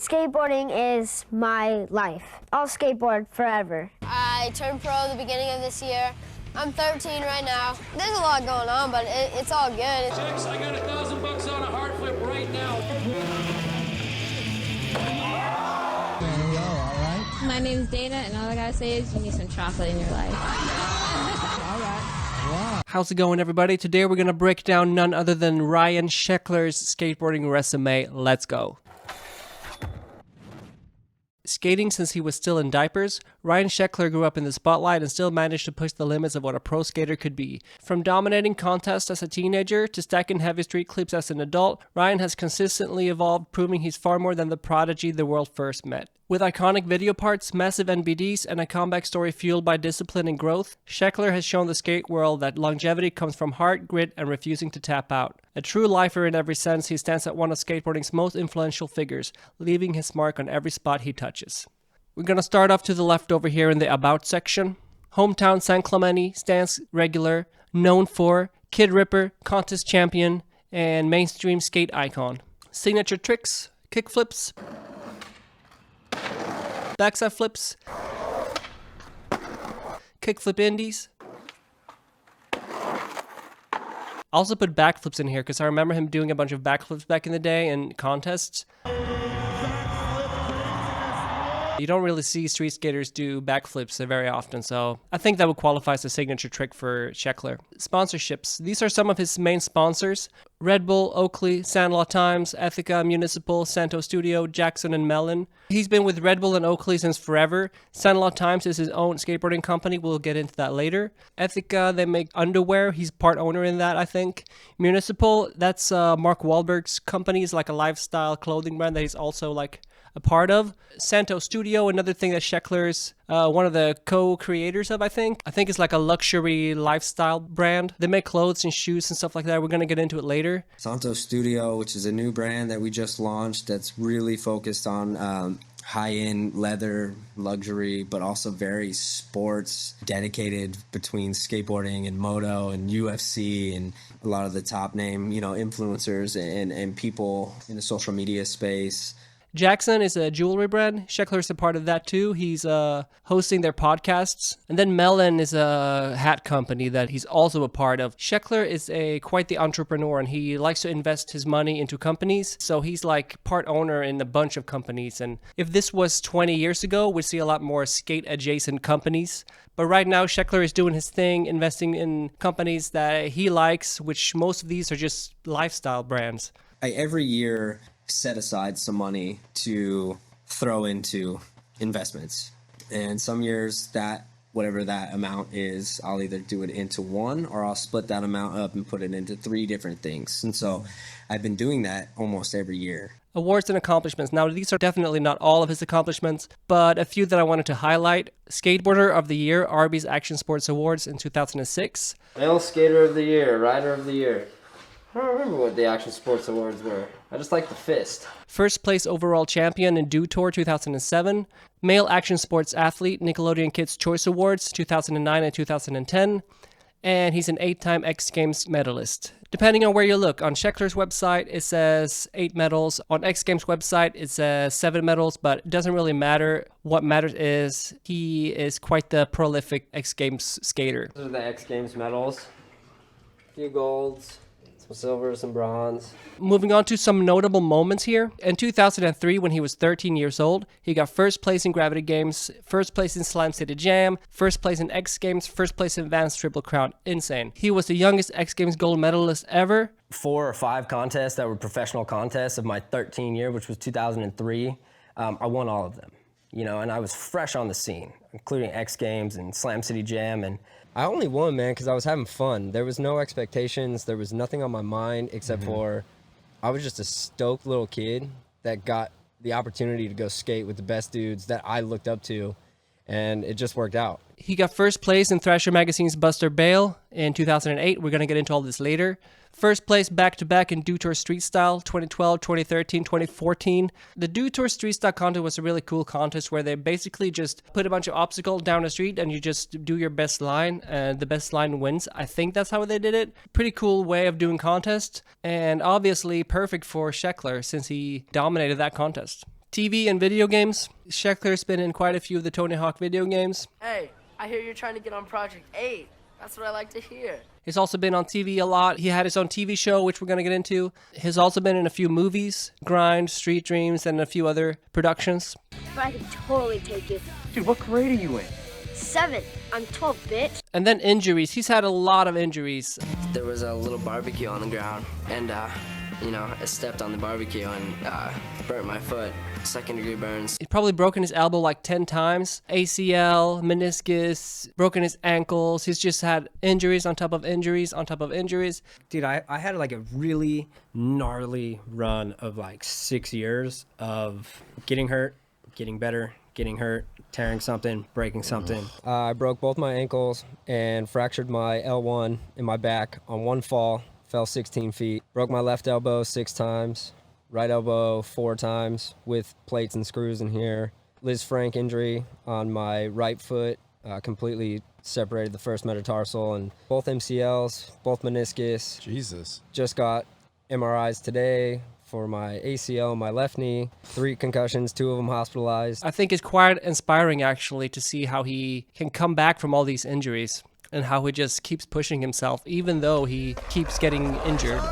Skateboarding is my life. I'll skateboard forever. I turned pro at the beginning of this year. I'm 13 right now. There's a lot going on, but it's all good. Checks, I got $1,000 on a hard flip right now. My name's Dana, and all I gotta say is you need some chocolate in your life. How's it going, everybody? Today we're gonna break down none other than Ryan Sheckler's skateboarding resume. Let's go. Skating since he was still in diapers, Ryan Sheckler grew up in the spotlight and still managed to push the limits of what a pro skater could be. From dominating contests as a teenager to stacking heavy street clips as an adult, Ryan has consistently evolved, proving he's far more than the prodigy the world first met. With iconic video parts, massive NBDs, and a comeback story fueled by discipline and growth, Sheckler has shown the skate world that longevity comes from heart, grit, and refusing to tap out. A true lifer in every sense, he stands at one of skateboarding's most influential figures, leaving his mark on every spot he touches. We're gonna start off to the left over here in the About section. Hometown San Clemente, stands regular, known for, Kid Ripper, contest champion, and mainstream skate icon. Signature tricks, kickflips, backside flips, kickflip indies. I also put backflips in here because I remember him doing a bunch of backflips back in the day in contests. You don't really see street skaters do backflips very often, so I think that would qualify as a signature trick for Sheckler. Sponsorships. These are some of his main sponsors: Red Bull, Oakley, Sandlot Times, Ethica, Municipal, Santo Studio, Jackson, and Mellon. He's been with Red Bull and Oakley since forever. Sandlot Times is his own skateboarding company. We'll get into that later. Ethica, they make underwear. He's part owner in that, I think. Municipal, that's Mark Wahlberg's company. It's like a lifestyle clothing brand that he's also like a part of. Santo Studio, another thing that Sheckler's one of the co-creators of, I think. It's like a luxury lifestyle brand. They make clothes and shoes and stuff like that. We're going to get into it later. Santo Studio, which is a new brand that we just launched that's really focused on high-end leather, luxury, but also very sports, dedicated between skateboarding and moto and UFC and a lot of the top name, influencers and people in the social media space. Jackson is a jewelry brand. Sheckler's a part of that too. He's hosting their podcasts. And then Mellon is a hat company that he's also a part of. Sheckler is quite the entrepreneur, and he likes to invest his money into companies. So he's like part owner in a bunch of companies. And if this was 20 years ago, we'd see a lot more skate adjacent companies. But right now, Sheckler is doing his thing, investing in companies that he likes, which most of these are just lifestyle brands. Every year set aside some money to throw into investments, and some years that whatever that amount is, I'll either do it into one or I'll split that amount up and put it into 3 different things. And so I've been doing that almost every year. Awards and accomplishments. Now, these are definitely not all of his accomplishments, but a few that I wanted to highlight. Skateboarder of the Year, Arby's Action Sports Awards in 2006. Male Skater of the Year, Rider of the Year. I don't remember what the Action Sports Awards were. I just like the fist. First place overall champion in Dew Tour 2007. Male Action Sports Athlete, Nickelodeon Kids' Choice Awards 2009 and 2010. And he's an 8-time X Games medalist. Depending on where you look, on Sheckler's website it says 8 medals. On X Games website it says 7 medals, but it doesn't really matter. What matters is he is quite the prolific X Games skater. Those are the X Games medals. A few golds. Some silver, some bronze. Moving on to some notable moments here. In 2003, when he was 13 years old, he got first place in Gravity Games, first place in Slime City Jam, first place in X Games, first place in Advanced Triple Crown. Insane. He was the youngest X Games gold medalist ever. 4 or 5 contests that were professional contests of my 13 year, which was 2003. I won all of them, and I was fresh on the scene, including X Games and Slam City Jam. And I only won, man, because I was having fun. There was no expectations. There was nothing on my mind except for I was just a stoked little kid that got the opportunity to go skate with the best dudes that I looked up to, and it just worked out. He got first place in Thrasher Magazine's Buster Bale in 2008. We're going to get into all this later. First place back-to-back in Dew Tour Street Style, 2012, 2013, 2014. The Dew Tour Street Style contest was a really cool contest where they basically just put a bunch of obstacles down the street and you just do your best line, and the best line wins. I think that's how they did it. Pretty cool way of doing contests, and obviously perfect for Sheckler since he dominated that contest. TV and video games. Sheckler's been in quite a few of the Tony Hawk video games. Hey, I hear you're trying to get on Project 8. That's what I like to hear. He's also been on TV a lot. He had his own TV show, which we're going to get into. He's also been in a few movies, Grind, Street Dreams, and a few other productions. But I can totally take it. Dude, what grade are you in? 7. I'm 12, bitch. And then injuries. He's had a lot of injuries. There was a little barbecue on the ground, and I stepped on the barbecue and burnt my foot. 2nd-degree burns. He's probably broken his elbow like 10 times. ACL, meniscus, broken his ankles. He's just had injuries on top of injuries on top of injuries. Dude, I had like a really gnarly run of like 6 years of getting hurt, getting better, getting hurt, tearing something, breaking something. I broke both my ankles and fractured my L1 in my back on one fall. Fell 16 feet. Broke my left elbow 6 times. Right elbow 4 times with plates and screws in here. Liz Frank injury on my right foot. Completely separated the first metatarsal and both MCLs, both meniscus. Jesus. Just got MRIs today for my ACL and my left knee. 3 concussions, 2 of them hospitalized. I think it's quite inspiring, actually, to see how he can come back from all these injuries and how he just keeps pushing himself, even though he keeps getting injured.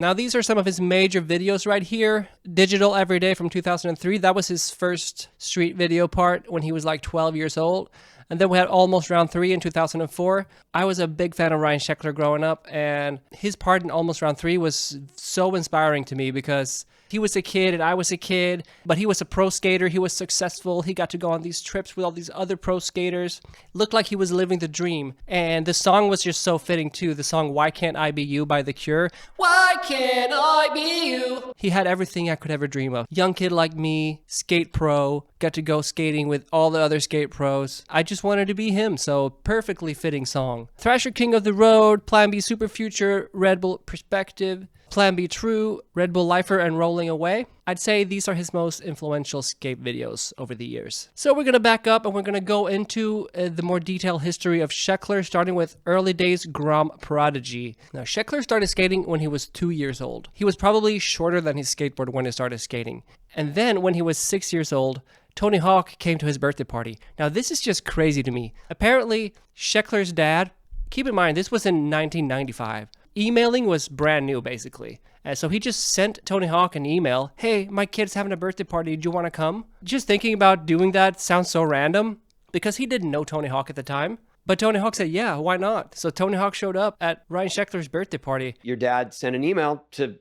Now, these are some of his major videos right here. Digital Every Day from 2003. That was his first street video part when he was like 12 years old. And then we had Almost Round 3 in 2004. I was a big fan of Ryan Sheckler growing up, and his part in Almost Round 3 was so inspiring to me because he was a kid and I was a kid, but he was a pro skater. He was successful. He got to go on these trips with all these other pro skaters. Looked like he was living the dream. And the song was just so fitting too. The song Why Can't I Be You by The Cure. Why can't I be you? He had everything I could ever dream of. Young kid like me, skate pro, got to go skating with all the other skate pros. I just wanted to be him, so perfectly fitting song. Thrasher King of the Road, Plan B Super Future, Red Bull Perspective, Plan B True, Red Bull Lifer, and Rolling Away. I'd say these are his most influential skate videos over the years. So we're going to back up and we're going to go into the more detailed history of Sheckler, starting with early days Grom Prodigy. Now, Sheckler started skating when he was 2 years old. He was probably shorter than his skateboard when he started skating. And then when he was 6 years old, Tony Hawk came to his birthday party. Now, this is just crazy to me. Apparently, Sheckler's dad, keep in mind, this was in 1995. Emailing was brand new, basically. So he just sent Tony Hawk an email. Hey, my kid's having a birthday party. Do you want to come? Just thinking about doing that sounds so random because he didn't know Tony Hawk at the time. But Tony Hawk said, yeah, why not? So Tony Hawk showed up at Ryan Sheckler's birthday party. Your dad sent an email to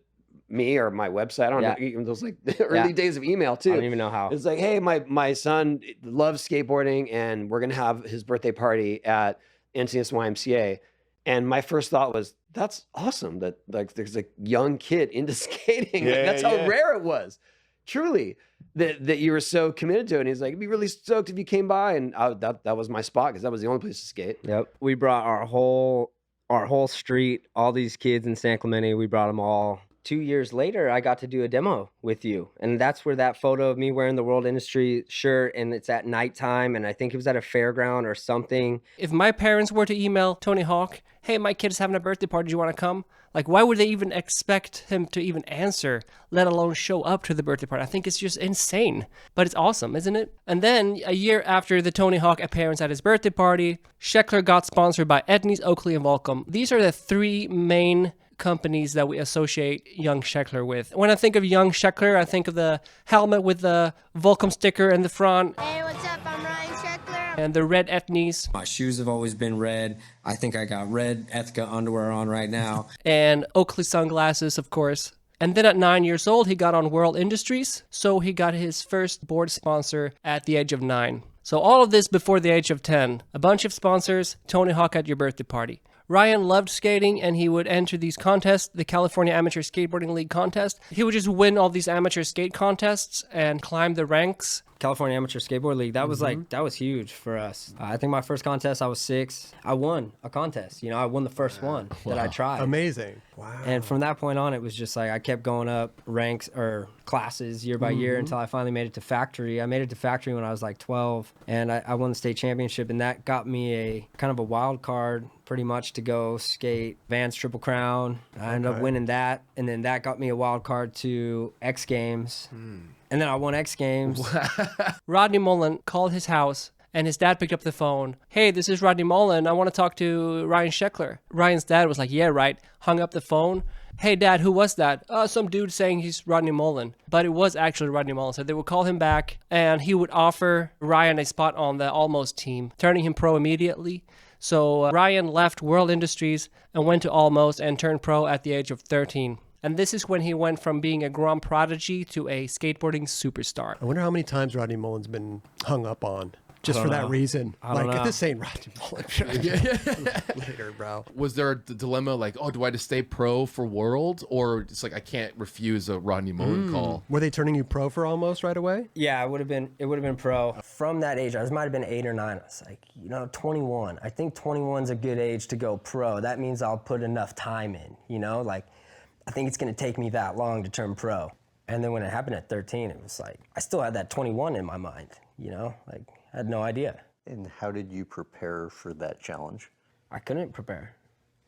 me or my website. I don't know. Even those like the early days of email too. I don't even know how. It's like, hey, my son loves skateboarding and we're going to have his birthday party at NCS YMCA. And my first thought was, that's awesome that like there's a young kid into skating. Like, that's how rare it was. Truly, that you were so committed to it. And he's like, I'd be really stoked if you came by. And that was my spot because that was the only place to skate. Yep. We brought our whole street, all these kids in San Clemente, we brought them all. 2 years later, I got to do a demo with you. And that's where that photo of me wearing the World Industry shirt, and it's at nighttime, and I think it was at a fairground or something. If my parents were to email Tony Hawk, hey, my kid's having a birthday party, do you want to come? Like, why would they even expect him to even answer, let alone show up to the birthday party? I think it's just insane, but it's awesome, isn't it? And then a year after the Tony Hawk appearance at his birthday party, Sheckler got sponsored by Etnies, Oakley, and Volcom. These are the 3 main companies that we associate young Sheckler with. When I think of young Sheckler, I think of the helmet with the Volcom sticker in the front. Hey, what's up? I'm Ryan Sheckler. And the red Etnies. My shoes have always been red. I think I got red Ethka underwear on right now. And Oakley sunglasses, of course. And then at 9 years old, he got on World Industries. So he got his first board sponsor at the age of 9. So all of this before the age of 10. A bunch of sponsors, Tony Hawk at your birthday party. Ryan loved skating, and he would enter these contests, the California Amateur Skateboarding League contest. He would just win all these amateur skate contests and climb the ranks. California Amateur Skateboard League. That was like, that was huge for us. I think my first contest, I was 6. I won a contest. You know, I won the first one that I tried. Amazing. Wow. And from that point on, it was just like I kept going up ranks or classes year by year until I finally made it to factory. I made it to factory when I was like 12, and I won the state championship, and that got me a kind of a wild card pretty much to go skate Vans Triple Crown. I ended up winning that, and then that got me a wild card to X Games. And then I won X Games. Rodney Mullen called his house, and his dad picked up the phone. Hey, this is Rodney Mullen. I want to talk to Ryan Sheckler. Ryan's dad was like, yeah, right. Hung up the phone. Hey, Dad, who was that? Some dude saying he's Rodney Mullen. But it was actually Rodney Mullen. So they would call him back, and he would offer Ryan a spot on the Almost team, turning him pro immediately. So Ryan left World Industries and went to Almost and turned pro at the age of 13. And this is when he went from being a grom prodigy to a skateboarding superstar. I wonder how many times Rodney Mullen's been hung up on just for that reason. I don't know. This ain't Rodney Mullen. Later, bro. Was there a dilemma like, oh, do I just stay pro for World? Or it's like, I can't refuse a Rodney Mullen call? Were they turning you pro for Almost right away? Yeah, it would have been pro. From that age, I might have been 8 or 9. I was like, 21. I think 21's a good age to go pro. That means I'll put enough time in, like, I think it's going to take me that long to turn pro. And then when it happened at 13, it was like, I still had that 21 in my mind, like I had no idea. And how did you prepare for that challenge? I couldn't prepare.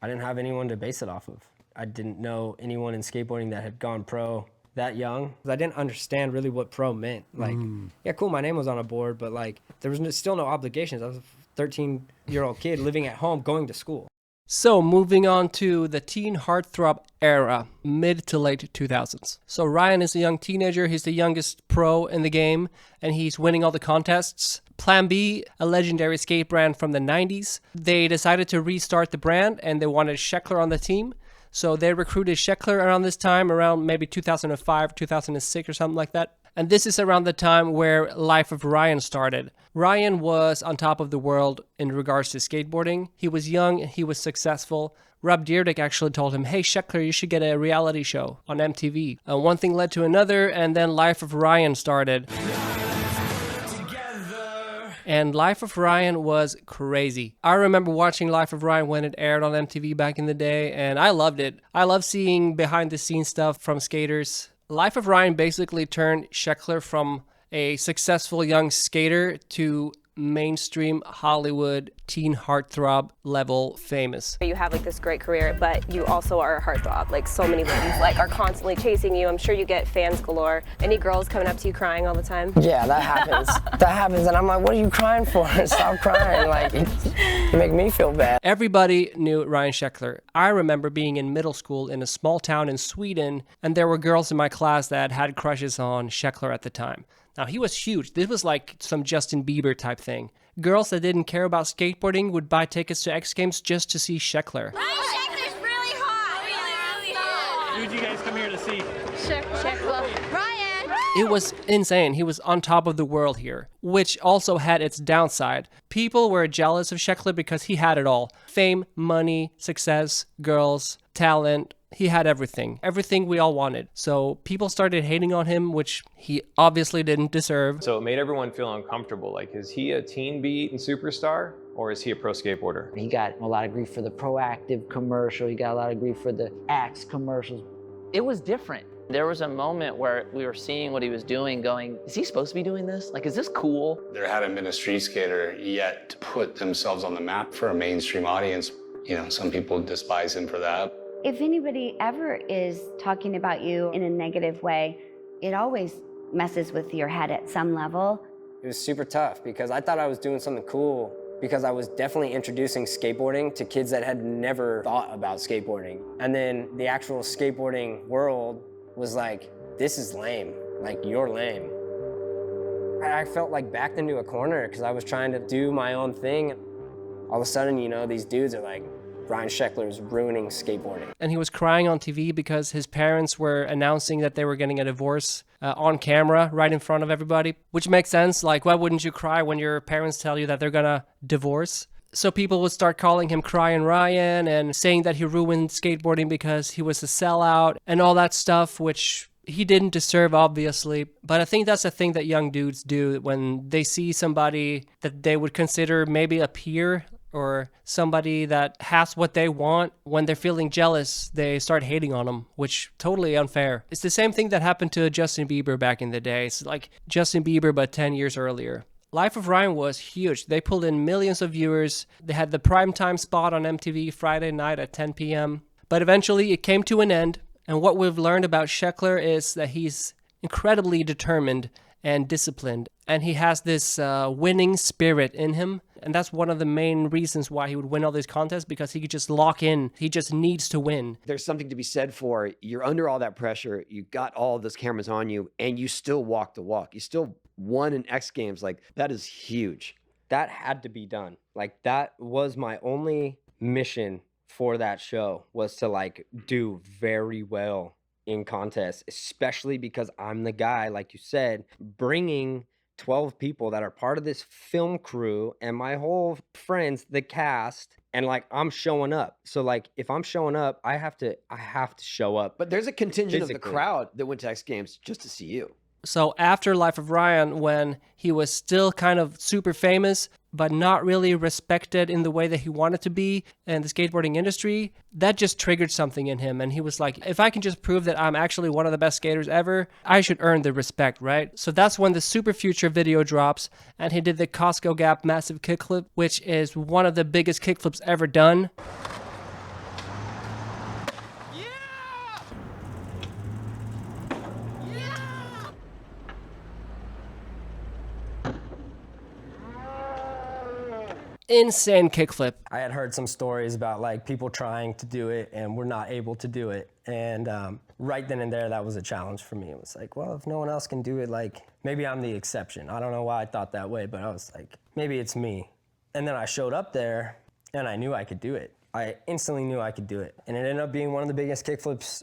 I didn't have anyone to base it off of. I didn't know anyone in skateboarding that had gone pro that young. I didn't understand really what pro meant. Like, yeah, cool, my name was on a board, but like, there was still no obligations. I was a 13-year-old kid living at home, going to school. So moving on to the teen heartthrob era, mid to late 2000s. So Ryan is a young teenager. He's the youngest pro in the game, and he's winning all the contests. Plan B, a legendary skate brand from the 90s. They decided to restart the brand, and they wanted Sheckler on the team. So they recruited Sheckler around this time, around maybe 2005, 2006 or something like that. And this is around the time where Life of Ryan started. Ryan was on top of the world in regards to skateboarding. He was young, he was successful. Rob Dyrdek actually told him, hey, Sheckler, you should get a reality show on MTV. One thing led to another, and then Life of Ryan started. And Life of Ryan was crazy. I remember watching Life of Ryan when it aired on MTV back in the day, and I loved it. I love seeing behind-the-scenes stuff from skaters. Life of Ryan basically turned Sheckler from a successful young skater to mainstream Hollywood teen heartthrob level famous. You have like this great career, but you also are a heartthrob. Like so many ladies like are constantly chasing you. I'm sure you get fans galore. Any girls coming up to you crying all the time? Yeah, that happens. That happens, and I'm like, what are you crying for? Stop crying. Like, you make me feel bad. Everybody knew Ryan Sheckler. I remember being in middle school in a small town in Sweden, and there were girls in my class that had crushes on Sheckler at the time. Now, he was huge. This was like some Justin Bieber type thing. Girls that didn't care about skateboarding would buy tickets to X Games just to see Sheckler. Ryan Sheckler's really hot. Really hot. Who did you guys come here to see? Sheckler. Ryan. It was insane. He was on top of the world here, which also had its downside. People were jealous of Sheckler because he had it all. Fame, money, success, girls, talent. He had everything. Everything we all wanted. So people started hating on him, which he obviously didn't deserve. So it made everyone feel uncomfortable. Like, is he a teen beat and superstar, or is he a pro skateboarder? He got a lot of grief for the Proactive commercial. He got a lot of grief for the Axe commercials. It was different. There was a moment where we were seeing what he was doing going, is he supposed to be doing this? Like, is this cool? There hadn't been a street skater yet to put themselves on the map for a mainstream audience. Some people despise him for that. If anybody ever is talking about you in a negative way, it always messes with your head at some level. It was super tough because I thought I was doing something cool because I was definitely introducing skateboarding to kids that had never thought about skateboarding. And then the actual skateboarding world was like, this is lame, like you're lame. I felt like backed into a corner because I was trying to do my own thing. All of a sudden, these dudes are like, Ryan Sheckler is ruining skateboarding. And he was crying on TV because his parents were announcing that they were getting a divorce on camera right in front of everybody, which makes sense. Like, why wouldn't you cry when your parents tell you that they're gonna divorce? So people would start calling him Crying Ryan and saying that he ruined skateboarding because he was a sellout and all that stuff, which he didn't deserve, obviously. But I think that's the thing that young dudes do when they see somebody that they would consider maybe a peer or somebody that has what they want. When they're feeling jealous, they start hating on them, which totally unfair. It's the same thing that happened to Justin Bieber back in the day. It's like Justin Bieber, but 10 years earlier. Life of Ryan was huge. They pulled in millions of viewers. They had the primetime spot on MTV Friday night at 10 p.m. But eventually it came to an end. And what we've learned about Sheckler is that he's incredibly determined and disciplined. And he has this winning spirit in him. And that's one of the main reasons why he would win all these contests, because he could just lock in. He just needs to win. There's something to be said for you're under all that pressure. You got all of those cameras on you and you still walk the walk. You still won in X Games. Like, that is huge. That had to be done. Like, that was my only mission for that show, was to like do very well in contests, especially because I'm the guy, like you said, bringing 12 people that are part of this film crew and my whole friends, the cast, and like I'm showing up. So like if I'm showing up, I have to show up. But there's a contingent physically. of the crowd that went to X Games just to see you. So after Life of Ryan, when he was still kind of super famous, but not really respected in the way that he wanted to be in the skateboarding industry, that just triggered something in him. And he was like, if I can just prove that I'm actually one of the best skaters ever, I should earn the respect, right? So that's when the Super Future video drops, and he did the Costco Gap massive kickflip, which is one of the biggest kickflips ever done. Insane kickflip. I had heard some stories about like people trying to do it and were not able to do it. And right then and there, that was a challenge for me. It was like, well, if no one else can do it, like maybe I'm the exception. I don't know why I thought that way, but I was like, maybe it's me. And then I showed up there and I knew I could do it. I instantly knew I could do it. And it ended up being one of the biggest kickflips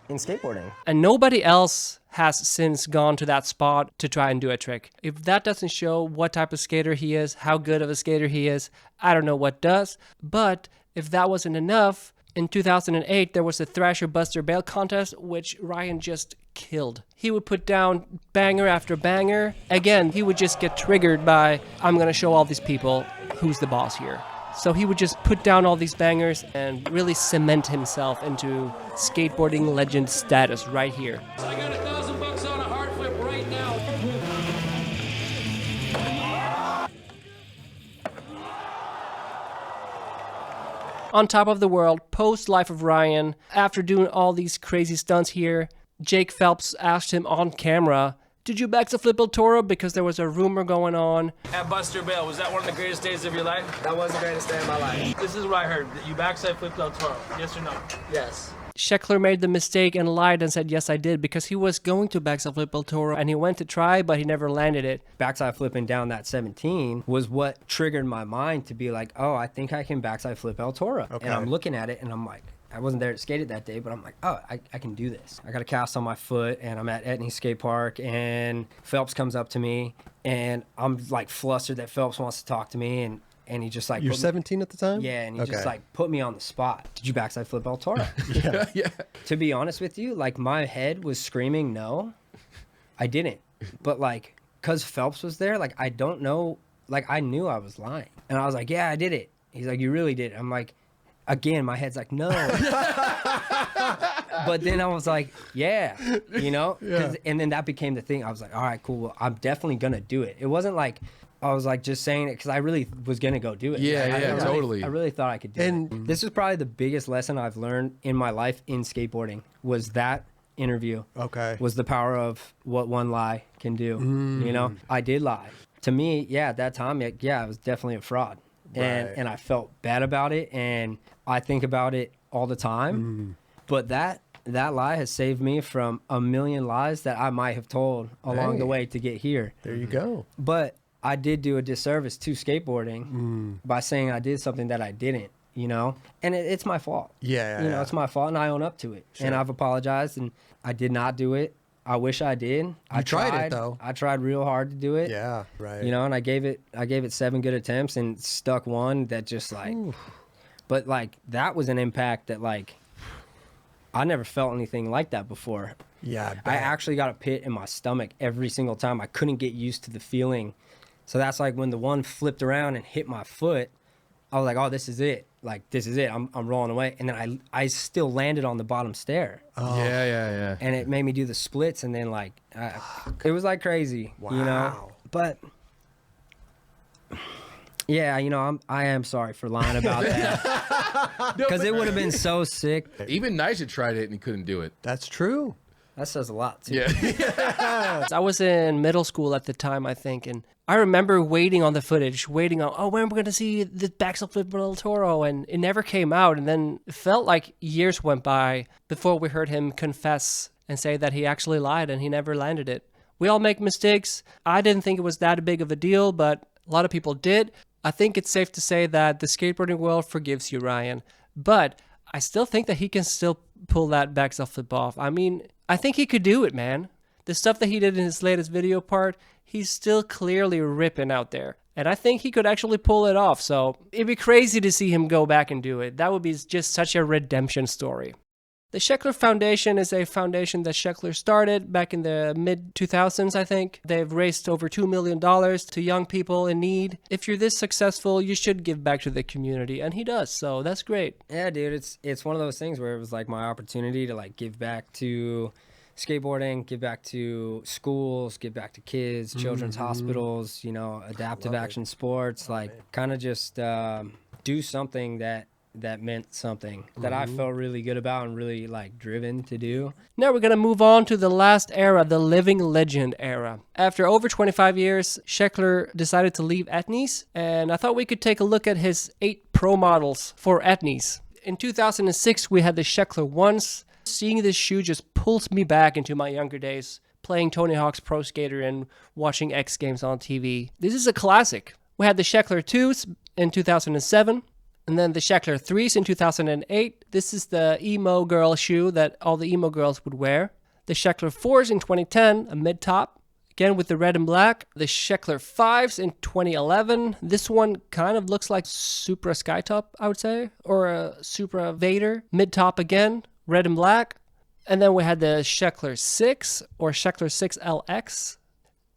in skateboarding. And nobody else has since gone to that spot to try and do a trick. If that doesn't show what type of skater he is, how good of a skater he is, I don't know what does. But if that wasn't enough, in 2008, there was the Thrasher Buster Bail contest, which Ryan just killed. He would put down banger after banger. Again, he would just get triggered by, I'm gonna show all these people who's the boss here. So he would just put down all these bangers and really cement himself into skateboarding legend status right here. I got $1,000 on a hard flip right now. On top of the world, post Life of Ryan, after doing all these crazy stunts here, Jake Phelps asked him on camera, did you backflip flip El Toro? Because there was a rumor going on. At Buster Bail, was that one of the greatest days of your life? That was the greatest day of my life. This is what I heard, that you backside flipped El Toro. Yes or no? Yes. Sheckler made the mistake and lied and said, yes, I did, because he was going to backside flip El Toro and he went to try, but he never landed it. Backside flipping down that 17 was what triggered my mind to be like, oh, I think I can backside flip El Toro. Okay. And I'm looking at it and I'm like, I wasn't there to skate it that day, but I'm like, oh, I can do this. I got a cast on my foot and I'm at Etney Skate Park and Phelps comes up to me and I'm like flustered that Phelps wants to talk to me and he just like... You're 17 at the time? Yeah, and he just like put me on the spot. Did you backside flip El Toro? Yeah. To be honest with you, like my head was screaming no. I didn't. But like, cause Phelps was there, like I don't know, like I knew I was lying. And I was like, yeah, I did it. He's like, you really did. I'm like, again, my head's like, no. But then I was like, yeah, you know? And then that became the thing. I was like, all right, cool. Well, I'm definitely going to do it. It wasn't like I was like just saying it because I really was going to go do it. Totally. I really thought I could do it. This was probably the biggest lesson I've learned in my life in skateboarding was that interview. Was the power of what one lie can do. You know, I did lie. To me, yeah, at that time, yeah, I was definitely a fraud. And I felt bad about it, and I think about it all the time. But that lie has saved me from a million lies that I might have told along the way to get here. There you go. But I did do a disservice to skateboarding by saying I did something that I didn't, you know? And it's my fault. You know, it's my fault, and I own up to it. And I've apologized, and I did not do it. I wish I did. I tried it though. I tried real hard to do it. Yeah, right. You know, and I gave it 7 good attempts and stuck one that just like, but like that was an impact that like, I never felt anything like that before. Yeah, I actually got a pit in my stomach every single time. I couldn't get used to the feeling. So that's like when the one flipped around and hit my foot, I was like, oh, this is it. Like, this is it. I'm rolling away. And then I still landed on the bottom stair. Oh. Yeah. And it made me do the splits. And then, like, it was like crazy, you know? But, yeah, you know, I am sorry for lying about that. Because it would have been so sick. Even Nigel tried it and he couldn't do it. That's true. That says a lot, too. Yeah. I was in middle school at the time, I think, and I remember waiting on the footage, waiting on, oh, when are we going to see the backside flip del Toro? And it never came out. And then it felt like years went by before we heard him confess and say that he actually lied and he never landed it. We all make mistakes. I didn't think it was that big of a deal, but a lot of people did. I think it's safe to say that the skateboarding world forgives you, Ryan. But I still think that he can still pull that backside flip off. I mean, I think he could do it, man. The stuff that he did in his latest video part, he's still clearly ripping out there. And I think he could actually pull it off. So it'd be crazy to see him go back and do it. That would be just such a redemption story. The Sheckler Foundation is a foundation that Sheckler started back in the mid-2000s, I think. They've raised over $2 million to young people in need. If you're this successful, you should give back to the community, and he does, so that's great. Yeah, dude, it's one of those things where it was like my opportunity to like give back to skateboarding, give back to schools, give back to kids, children's hospitals, you know, adaptive action sports, like kind of just do something that meant something that I felt really good about and really like driven to do. Now we're going to move on to the last era, the living legend era. After over 25 years, Sheckler decided to leave Etnies, and I thought we could take a look at his 8 pro models for Etnies. In 2006, we had the Sheckler Once. Seeing this shoe just pulls me back into my younger days, playing Tony Hawk's Pro Skater and watching X Games on TV. This is a classic. We had the Sheckler 2s in 2007. And then the Sheckler 3s in 2008. This is the emo girl shoe that all the emo girls would wear. The Sheckler 4s in 2010, a mid-top, again with the red and black. The Sheckler 5s in 2011. This one kind of looks like Supra Skytop, I would say, or a Supra Vader. Mid-top again, red and black. And then we had the Sheckler 6 or Sheckler 6 LX.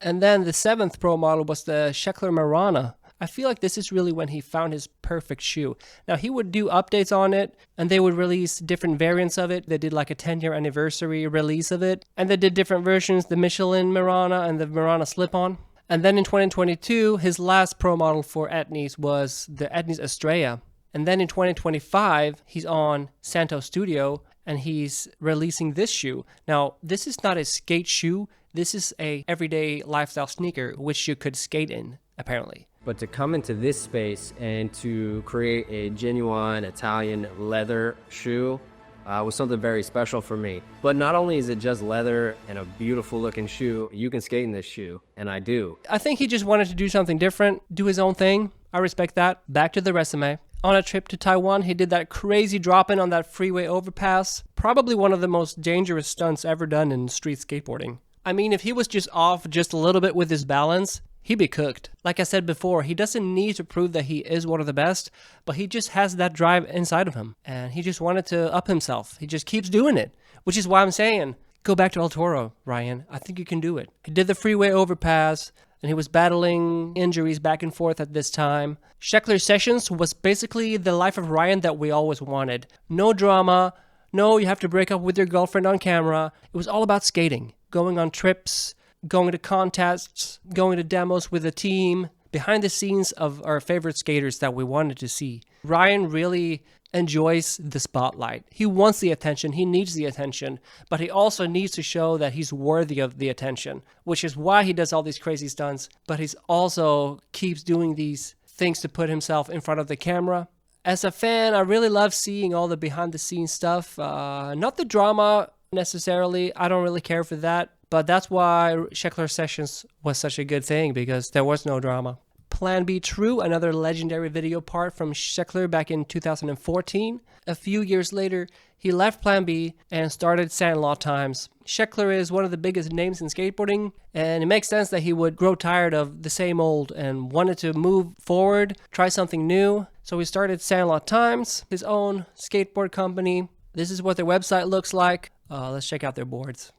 And then the 7th pro model was the Sheckler Marana. I feel like this is really when he found his perfect shoe. Now, he would do updates on it, and they would release different variants of it. They did like a 10-year anniversary release of it, and they did different versions, the Michelin Marana and the Marana Slip-On. And then in 2022, his last pro model for Etnies was the Etnies Estrella. And then in 2025, he's on Santo Studio, and he's releasing this shoe. Now, this is not a skate shoe. This is a everyday lifestyle sneaker, which you could skate in, apparently. But to come into this space and to create a genuine Italian leather shoe was something very special for me. But not only is it just leather and a beautiful looking shoe, you can skate in this shoe, and I do. I think he just wanted to do something different, do his own thing. I respect that. Back to the resume. On a trip to Taiwan, he did that crazy drop-in on that freeway overpass. Probably one of the most dangerous stunts ever done in street skateboarding. I mean, if he was just off just a little bit with his balance, he'd be cooked. Like I said before, he doesn't need to prove that he is one of the best, but he just has that drive inside of him. And he just wanted to up himself. He just keeps doing it, which is why I'm saying, go back to El Toro, Ryan. I think you can do it. He did the freeway overpass, and he was battling injuries back and forth at this time. Sheckler Sessions was basically the life of Ryan that we always wanted. No drama. No, you have to break up with your girlfriend on camera. It was all about skating, going on trips, going to contests, going to demos with a team, behind the scenes of our favorite skaters that we wanted to see. Ryan really enjoys the spotlight. He wants the attention, he needs the attention, but he also needs to show that he's worthy of the attention, which is why he does all these crazy stunts, but he's also keeps doing these things to put himself in front of the camera. As a fan, I really love seeing all the behind the scenes stuff, not the drama necessarily, I don't really care for that. But that's why Sheckler Sessions was such a good thing, because there was no drama. Plan B True, another legendary video part from Sheckler back in 2014. A few years later, he left Plan B and started Sandlot Times. Sheckler is one of the biggest names in skateboarding, and it makes sense that he would grow tired of the same old and wanted to move forward, try something new. So he started Sandlot Times, his own skateboard company. This is what their website looks like. Let's check out their boards.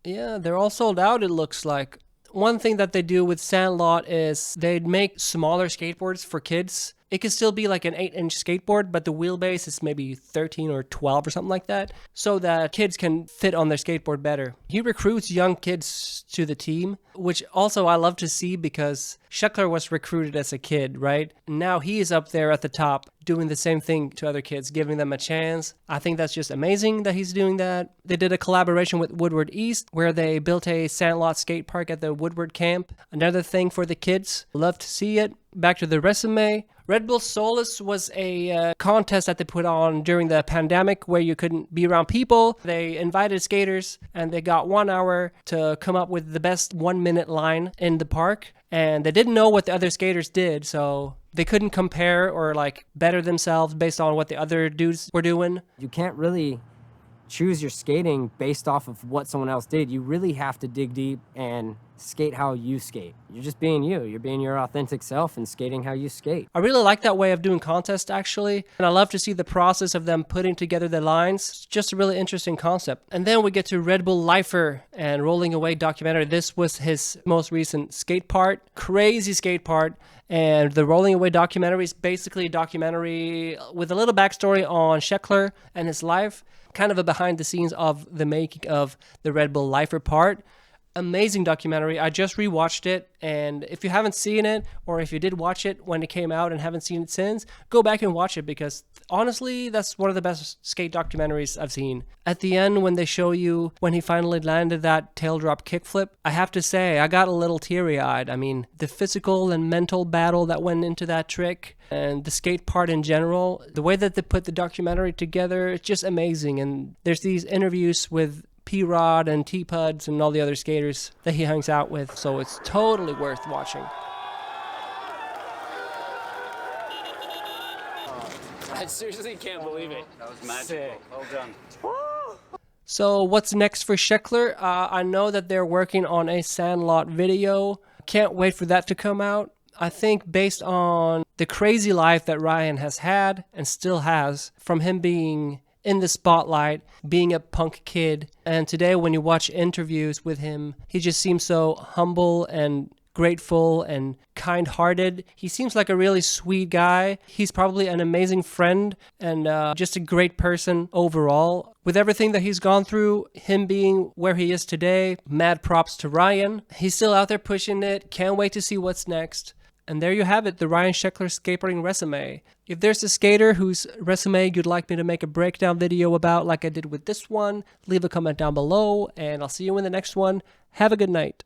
Yeah, they're all sold out, it looks like. One thing that they do with Sandlot is they'd make smaller skateboards for kids. It could still be like an 8-inch skateboard, but the wheelbase is maybe 13 or 12 or something like that, so that kids can fit on their skateboard better. He recruits young kids to the team, which also I love to see because Sheckler was recruited as a kid, right? Now he is up there at the top doing the same thing to other kids, giving them a chance. I think that's just amazing that he's doing that. They did a collaboration with Woodward East where they built a Sandlot skate park at the Woodward camp. Another thing for the kids. Love to see it. Back to the resume. Red Bull Solus was a contest that they put on during the pandemic where you couldn't be around people. They invited skaters and they got 1 hour to come up with the best 1-minute line in the park. And they didn't know what the other skaters did, so they couldn't compare or like better themselves based on what the other dudes were doing. You can't really choose your skating based off of what someone else did. You really have to dig deep and skate how you skate. You're just being you. You're being your authentic self and skating how you skate. I really like that way of doing contests, actually. And I love to see the process of them putting together the lines. It's just a really interesting concept. And then we get to Red Bull Lifer and Rolling Away documentary. This was his most recent skate part. Crazy skate part. And the Rolling Away documentary is basically a documentary with a little backstory on Sheckler and his life. Kind of a behind the scenes of the making of the Red Bull Lifer part. Amazing documentary. I just rewatched it, and if you haven't seen it, or if you did watch it when it came out and haven't seen it since, go back and watch it because honestly, that's one of the best skate documentaries I've seen. At the end, when they show you when he finally landed that tail drop kickflip, I have to say, I got a little teary-eyed. I mean, the physical and mental battle that went into that trick, and the skate part in general, the way that they put the documentary together, it's just amazing. And there's these interviews with P-Rod and T-Puds and all the other skaters that he hangs out with, so it's totally worth watching. I seriously can't believe it. That was magical. Sick. Well done. So what's next for Sheckler? I know that they're working on a Sandlot video. Can't wait for that to come out. I think based on the crazy life that Ryan has had and still has, from him being in the spotlight, being a punk kid, and today when you watch interviews with him, he just seems so humble and grateful and kind-hearted. He seems like a really sweet guy. He's probably an amazing friend and just a great person overall. With everything that he's gone through, him being where he is today, mad props to Ryan. He's still out there pushing it. Can't wait to see what's next. And there you have it, the Ryan Sheckler skateboarding resume. If there's a skater whose resume you'd like me to make a breakdown video about like I did with this one, leave a comment down below, and I'll see you in the next one. Have a good night.